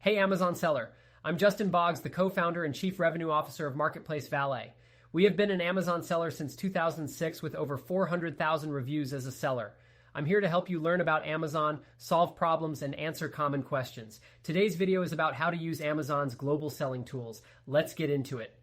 Hey Amazon seller, I'm Justin Boggs, the co-founder and chief revenue officer of Marketplace Valet. We have been an Amazon seller since 2006 with over 400,000 reviews as a seller. I'm here to help you learn about Amazon, solve problems, and answer common questions. Today's video is about how to use Amazon's global selling tools. Let's get into it.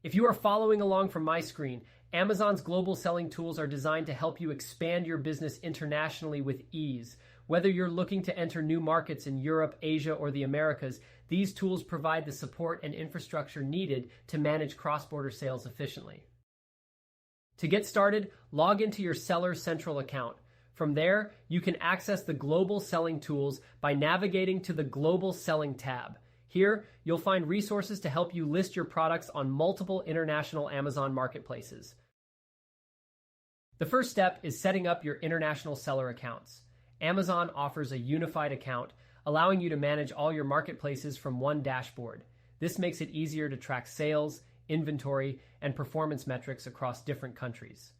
If you are following along from my screen, Amazon's global selling tools are designed to help you expand your business internationally with ease. Whether you're looking to enter new markets in Europe, Asia, or the Americas, these tools provide the support and infrastructure needed to manage cross-border sales efficiently. To get started, log into your Seller Central account. From there, you can access the global selling tools by navigating to the Global Selling tab. Here, you'll find resources to help you list your products on multiple international Amazon marketplaces. The first step is setting up your international seller accounts. Amazon offers a unified account, allowing you to manage all your marketplaces from one dashboard. This makes it easier to track sales, inventory, and performance metrics across different countries.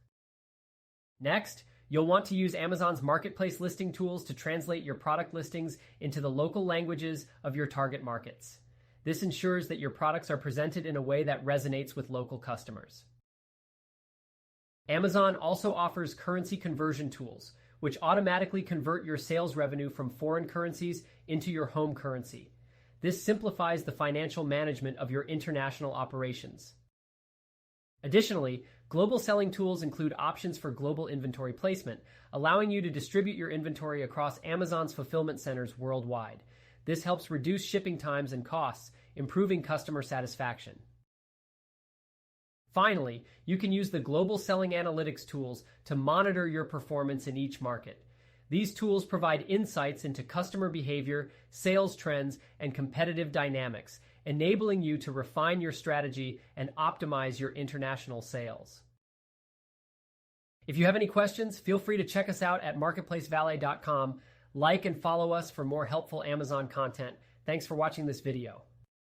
Next, you'll want to use Amazon's marketplace listing tools to translate your product listings into the local languages of your target markets. This ensures that your products are presented in a way that resonates with local customers. Amazon also offers currency conversion tools, which automatically convert your sales revenue from foreign currencies into your home currency. This simplifies the financial management of your international operations. Additionally, global selling tools include options for global inventory placement, allowing you to distribute your inventory across Amazon's fulfillment centers worldwide. This helps reduce shipping times and costs, improving customer satisfaction. Finally, you can use the global selling analytics tools to monitor your performance in each market. These tools provide insights into customer behavior, sales trends, and competitive dynamics, enabling you to refine your strategy and optimize your international sales. If you have any questions, feel free to check us out at marketplacevalet.com. Like and follow us for more helpful Amazon content. Thanks for watching this video.